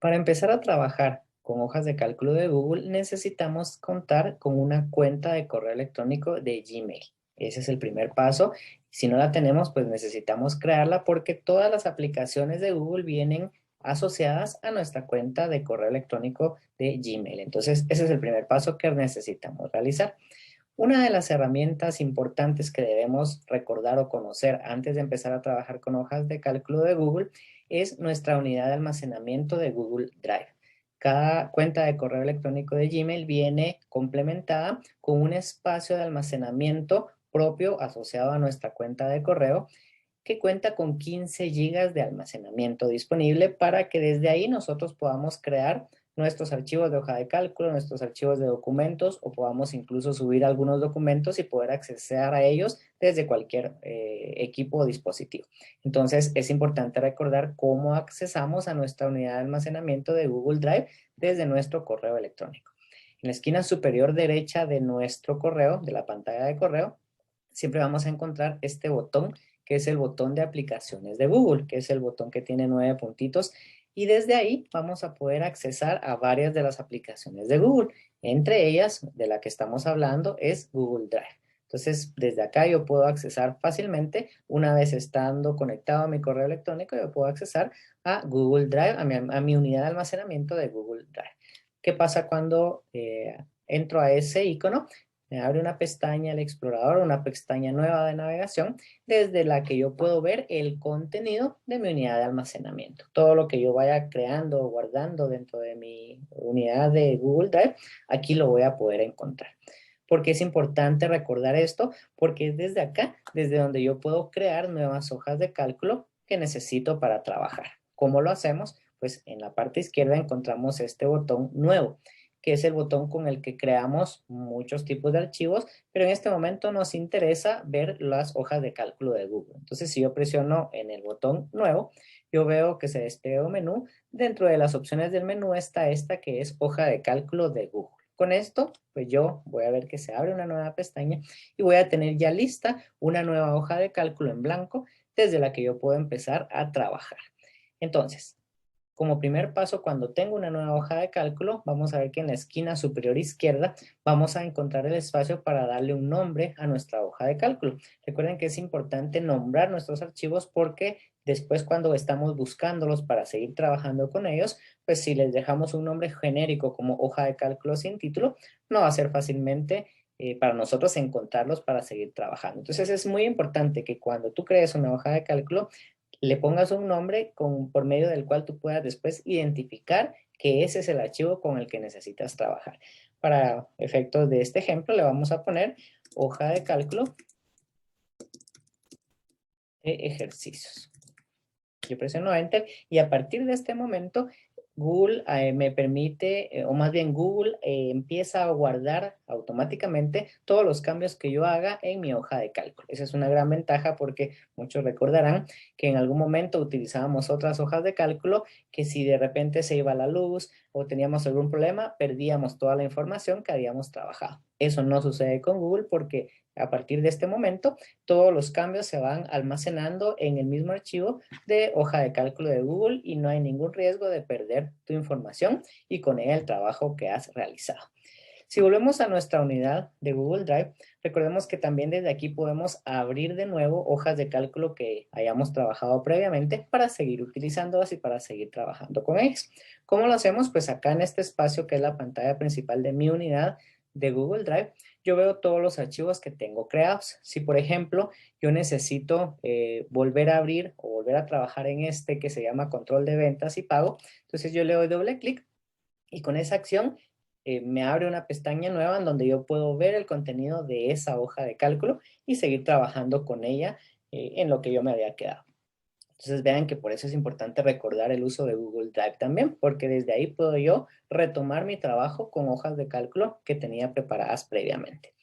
Para empezar a trabajar con hojas de cálculo de Google, necesitamos contar con una cuenta de correo electrónico de Gmail. Ese es el primer paso. Si no la tenemos, pues necesitamos crearla porque todas las aplicaciones de Google vienen asociadas a nuestra cuenta de correo electrónico de Gmail. Entonces, ese es el primer paso que necesitamos realizar. Una de las herramientas importantes que debemos recordar o conocer antes de empezar a trabajar con hojas de cálculo de Google es nuestra unidad de almacenamiento de Google Drive. Cada cuenta de correo electrónico de Gmail viene complementada con un espacio de almacenamiento propio asociado a nuestra cuenta de correo que cuenta con 15 gigas de almacenamiento disponible para que desde ahí nosotros podamos crear nuestros archivos de hoja de cálculo, nuestros archivos de documentos o podamos incluso subir algunos documentos y poder acceder a ellos desde cualquier equipo o dispositivo. Entonces es importante recordar cómo accesamos a nuestra unidad de almacenamiento de Google Drive desde nuestro correo electrónico. En la esquina superior derecha de nuestro correo, de la pantalla de correo, siempre vamos a encontrar este botón que es el botón de aplicaciones de Google, que es el botón que tiene 9 puntitos y desde ahí vamos a poder accesar a varias de las aplicaciones de Google. Entre ellas, de la que estamos hablando, es Google Drive. Entonces, desde acá yo puedo accesar fácilmente, una vez estando conectado a mi correo electrónico, yo puedo accesar a Google Drive, a mi unidad de almacenamiento de Google Drive. ¿Qué pasa cuando entro a ese icono? Me abre una pestaña el explorador, una pestaña nueva de navegación, desde la que yo puedo ver el contenido de mi unidad de almacenamiento. Todo lo que yo vaya creando o guardando dentro de mi unidad de Google Drive, aquí lo voy a poder encontrar. ¿Por qué es importante recordar esto? Porque es desde acá, desde donde yo puedo crear nuevas hojas de cálculo que necesito para trabajar. ¿Cómo lo hacemos? Pues en la parte izquierda encontramos este botón nuevo, que es el botón con el que creamos muchos tipos de archivos, pero en este momento nos interesa ver las hojas de cálculo de Google. Entonces, si yo presiono en el botón nuevo, yo veo que se despliega un menú. Dentro de las opciones del menú está esta que es hoja de cálculo de Google. Con esto, pues yo voy a ver que se abre una nueva pestaña y voy a tener ya lista una nueva hoja de cálculo en blanco desde la que yo puedo empezar a trabajar. Entonces, como primer paso, cuando tengo una nueva hoja de cálculo, vamos a ver que en la esquina superior izquierda vamos a encontrar el espacio para darle un nombre a nuestra hoja de cálculo. Recuerden que es importante nombrar nuestros archivos porque después cuando estamos buscándolos para seguir trabajando con ellos, pues si les dejamos un nombre genérico como hoja de cálculo sin título, no va a ser fácilmente para nosotros encontrarlos para seguir trabajando. Entonces es muy importante que cuando tú crees una hoja de cálculo, le pongas un nombre por medio del cual tú puedas después identificar que ese es el archivo con el que necesitas trabajar. Para efectos de este ejemplo, le vamos a poner hoja de cálculo de ejercicios. Yo presiono Enter y a partir de este momento Google me permite, o más bien Google empieza a guardar automáticamente todos los cambios que yo haga en mi hoja de cálculo. Esa es una gran ventaja porque muchos recordarán que en algún momento utilizábamos otras hojas de cálculo que si de repente se iba la luz o teníamos algún problema, perdíamos toda la información que habíamos trabajado. Eso no sucede con Google porque a partir de este momento todos los cambios se van almacenando en el mismo archivo de hoja de cálculo de Google y no hay ningún riesgo de perder tu información y con ella el trabajo que has realizado. Si volvemos a nuestra unidad de Google Drive, recordemos que también desde aquí podemos abrir de nuevo hojas de cálculo que hayamos trabajado previamente para seguir utilizándolas y para seguir trabajando con ellas. ¿Cómo lo hacemos? Pues acá en este espacio que es la pantalla principal de mi unidad de Google Drive, yo veo todos los archivos que tengo creados. Si, por ejemplo, yo necesito volver a abrir o volver a trabajar en este que se llama control de ventas y pago, entonces yo le doy doble clic y con esa acción me abre una pestaña nueva en donde yo puedo ver el contenido de esa hoja de cálculo y seguir trabajando con ella en lo que yo me había quedado. Entonces vean que por eso es importante recordar el uso de Google Drive también, porque desde ahí puedo yo retomar mi trabajo con hojas de cálculo que tenía preparadas previamente.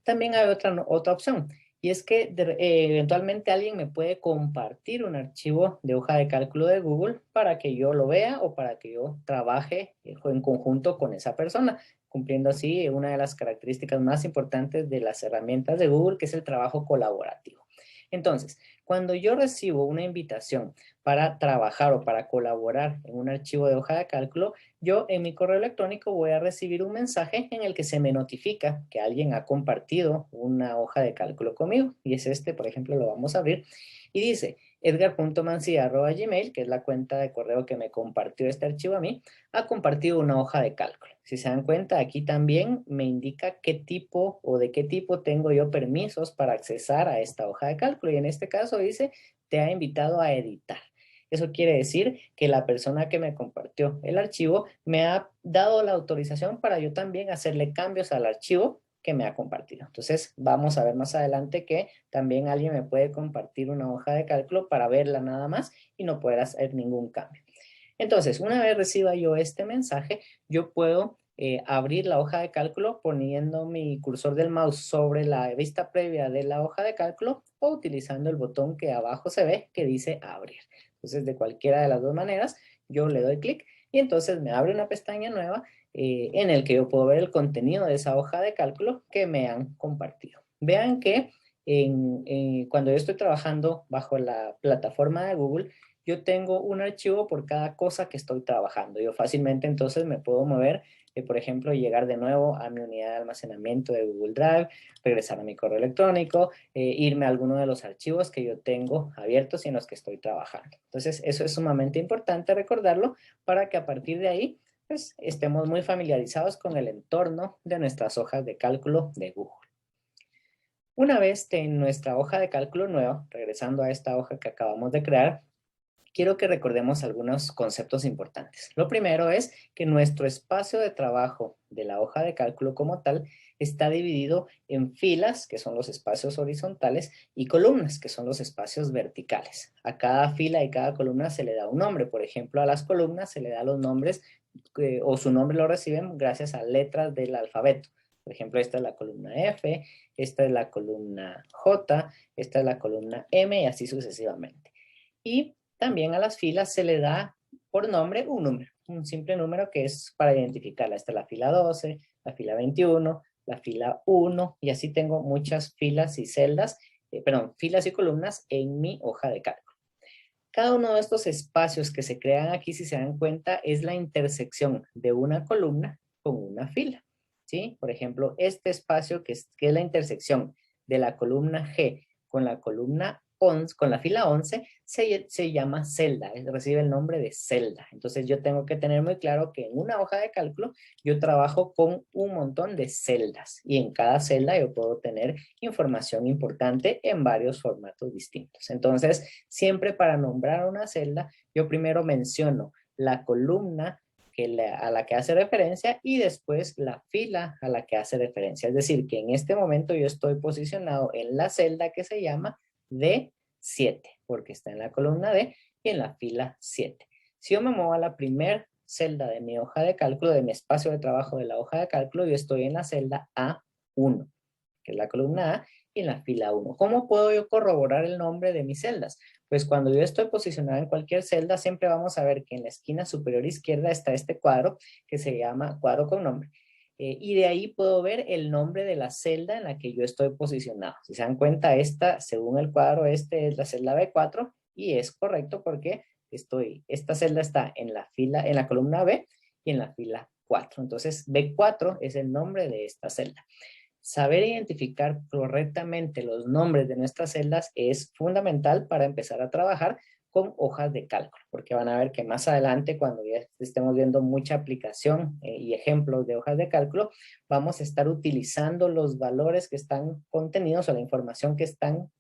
También hay otra opción, y es que eventualmente alguien me puede compartir un archivo de hoja de cálculo de Google para que yo lo vea o para que yo trabaje en conjunto con esa persona, cumpliendo así una de las características más importantes de las herramientas de Google, que es el trabajo colaborativo. Entonces, cuando yo recibo una invitación para trabajar o para colaborar en un archivo de hoja de cálculo, yo en mi correo electrónico voy a recibir un mensaje en el que se me notifica que alguien ha compartido una hoja de cálculo conmigo. Y es este, por ejemplo, lo vamos a abrir. Y dice edgar.mancia@gmail, que es la cuenta de correo que me compartió este archivo a mí, ha compartido una hoja de cálculo. Si se dan cuenta, aquí también me indica qué tipo o de qué tipo tengo yo permisos para accesar a esta hoja de cálculo. Y en este caso dice, te ha invitado a editar. Eso quiere decir que la persona que me compartió el archivo me ha dado la autorización para yo también hacerle cambios al archivo que me ha compartido. Entonces, vamos a ver más adelante que también alguien me puede compartir una hoja de cálculo para verla nada más y no poder hacer ningún cambio. Entonces, una vez reciba yo este mensaje, yo puedo abrir la hoja de cálculo poniendo mi cursor del mouse sobre la vista previa de la hoja de cálculo o utilizando el botón que abajo se ve que dice abrir. Entonces, de cualquiera de las dos maneras, yo le doy clic y entonces me abre una pestaña nueva en el que yo puedo ver el contenido de esa hoja de cálculo que me han compartido. Vean que cuando yo estoy trabajando bajo la plataforma de Google, yo tengo un archivo por cada cosa que estoy trabajando. Yo fácilmente entonces me puedo mover, por ejemplo, llegar de nuevo a mi unidad de almacenamiento de Google Drive, regresar a mi correo electrónico, irme a alguno de los archivos que yo tengo abiertos y en los que estoy trabajando. Entonces, eso es sumamente importante recordarlo para que a partir de ahí pues, estemos muy familiarizados con el entorno de nuestras hojas de cálculo de Google. Una vez en nuestra hoja de cálculo nueva, regresando a esta hoja que acabamos de crear, quiero que recordemos algunos conceptos importantes. Lo primero es que nuestro espacio de trabajo de la hoja de cálculo como tal está dividido en filas, que son los espacios horizontales, y columnas, que son los espacios verticales. A cada fila y cada columna se le da un nombre. Por ejemplo, a las columnas se le da los nombres o su nombre lo reciben gracias a letras del alfabeto. Por ejemplo, esta es la columna F, esta es la columna J, esta es la columna M y así sucesivamente. Y también a las filas se le da por nombre un número, un simple número que es para identificarla. Esta es la fila 12, la fila 21, la fila 1 y así tengo muchas filas y celdas, filas y columnas en mi hoja de cálculo. Cada uno de estos espacios que se crean aquí, si se dan cuenta, es la intersección de una columna con una fila, ¿sí? Por ejemplo, este espacio que es la intersección de la columna G con la columna 11, con la fila 11, se llama celda, recibe el nombre de celda. Entonces yo tengo que tener muy claro que en una hoja de cálculo yo trabajo con un montón de celdas y en cada celda yo puedo tener información importante en varios formatos distintos. Entonces, siempre para nombrar una celda, yo primero menciono la columna a la que hace referencia y después la fila a la que hace referencia. Es decir, que en este momento yo estoy posicionado en la celda que se llama D7, porque está en la columna D y en la fila 7. Si yo me muevo a la primera celda de mi hoja de cálculo, de mi espacio de trabajo de la hoja de cálculo, yo estoy en la celda A1, que es la columna A, y en la fila 1. ¿Cómo puedo yo corroborar el nombre de mis celdas? Pues cuando yo estoy posicionado en cualquier celda, siempre vamos a ver que en la esquina superior izquierda está este cuadro que se llama cuadro con nombre. Y de ahí puedo ver el nombre de la celda en la que yo estoy posicionado. Si se dan cuenta, esta, según el cuadro, este es la celda B4 y es correcto porque esta celda está en la columna B y en la fila 4. Entonces, B4 es el nombre de esta celda. Saber identificar correctamente los nombres de nuestras celdas es fundamental para empezar a trabajar con hojas de cálculo, porque van a ver que más adelante, cuando ya estemos viendo mucha aplicación y ejemplos de hojas de cálculo, vamos a estar utilizando los valores que están contenidos o la información que están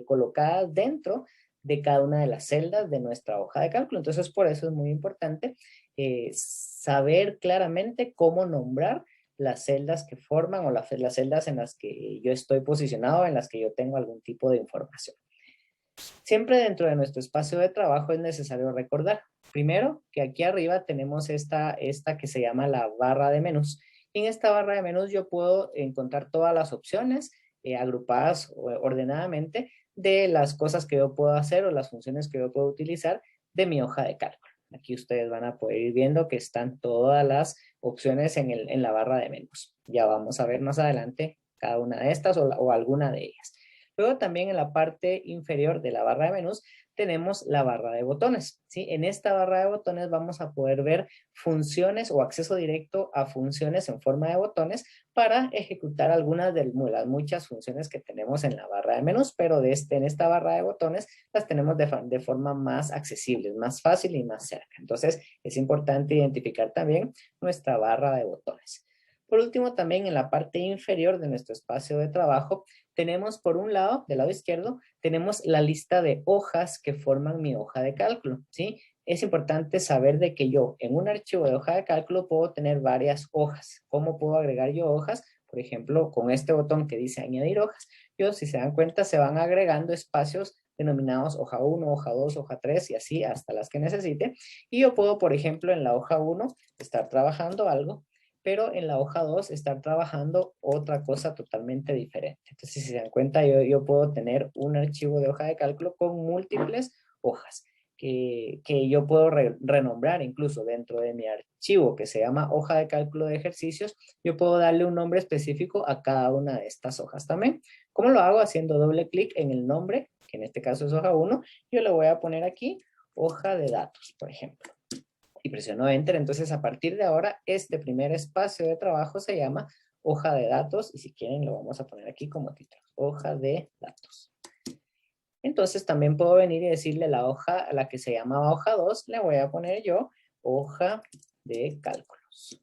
colocadas dentro de cada una de las celdas de nuestra hoja de cálculo. Entonces, por eso es muy importante saber claramente cómo nombrar las celdas que forman o las celdas en las que yo estoy posicionado, en las que yo tengo algún tipo de información. Siempre dentro de nuestro espacio de trabajo es necesario recordar, primero, que aquí arriba tenemos esta que se llama la barra de menús. Y en esta barra de menús yo puedo encontrar todas las opciones agrupadas ordenadamente de las cosas que yo puedo hacer o las funciones que yo puedo utilizar de mi hoja de cálculo. Aquí ustedes van a poder ir viendo que están todas las opciones en la barra de menús. Ya vamos a ver más adelante cada una de estas o alguna de ellas. Luego también en la parte inferior de la barra de menús tenemos la barra de botones, ¿sí? En esta barra de botones vamos a poder ver funciones o acceso directo a funciones en forma de botones para ejecutar algunas de las muchas funciones que tenemos en la barra de menús, pero en esta barra de botones las tenemos de forma más accesible, más fácil y más cerca. Entonces es importante identificar también nuestra barra de botones. Por último, también en la parte inferior de nuestro espacio de trabajo, tenemos por un lado, del lado izquierdo, tenemos la lista de hojas que forman mi hoja de cálculo, ¿sí? Es importante saber de que yo en un archivo de hoja de cálculo puedo tener varias hojas. ¿Cómo puedo agregar yo hojas? Por ejemplo, con este botón que dice añadir hojas, yo, si se dan cuenta, se van agregando espacios denominados hoja 1, hoja 2, hoja 3 y así hasta las que necesite. Y yo puedo, por ejemplo, en la hoja 1 estar trabajando algo, pero en la hoja 2 estar trabajando otra cosa totalmente diferente. Entonces, si se dan cuenta, yo puedo tener un archivo de hoja de cálculo con múltiples hojas que yo puedo renombrar incluso dentro de mi archivo que se llama hoja de cálculo de ejercicios. Yo puedo darle un nombre específico a cada una de estas hojas también. ¿Cómo lo hago? Haciendo doble clic en el nombre, que en este caso es hoja 1. Yo le voy a poner aquí hoja de datos, por ejemplo, y presiono Enter. Entonces, a partir de ahora, este primer espacio de trabajo se llama hoja de datos y si quieren lo vamos a poner aquí como título, hoja de datos. Entonces, también puedo venir y decirle la hoja, a la que se llamaba hoja 2, le voy a poner yo hoja de cálculos.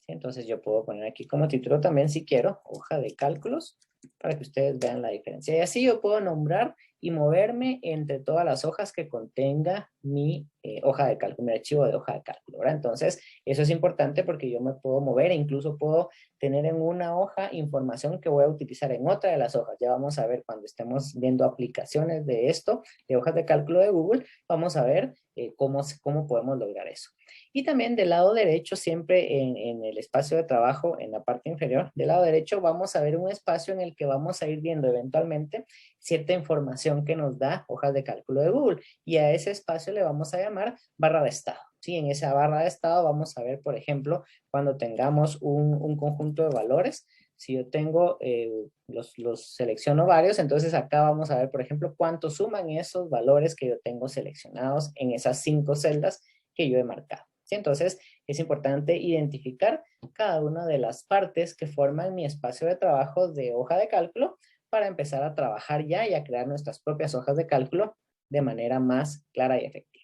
Entonces, yo puedo poner aquí como título también, si quiero, hoja de cálculos, para que ustedes vean la diferencia. Y así yo puedo nombrar y moverme entre todas las hojas que contenga mi hoja de cálculo, mi archivo de hoja de cálculo, ¿verdad? Entonces, eso es importante porque yo me puedo mover e incluso puedo tener en una hoja información que voy a utilizar en otra de las hojas. Ya vamos a ver cuando estemos viendo aplicaciones de esto, de hojas de cálculo de Google, vamos a ver cómo podemos lograr eso. Y también del lado derecho, siempre en el espacio de trabajo, en la parte inferior, del lado derecho vamos a ver un espacio en el que vamos a ir viendo eventualmente cierta información que nos da hojas de cálculo de Google. Y a ese espacio le vamos a llamar barra de estado. ¿Sí? En esa barra de estado vamos a ver, por ejemplo, cuando tengamos un conjunto de valores. Si yo tengo, los selecciono varios, entonces acá vamos a ver, por ejemplo, cuánto suman esos valores que yo tengo seleccionados en esas 5 celdas que yo he marcado. ¿Sí? Entonces, es importante identificar cada una de las partes que forman mi espacio de trabajo de hoja de cálculo para empezar a trabajar ya y a crear nuestras propias hojas de cálculo de manera más clara y efectiva.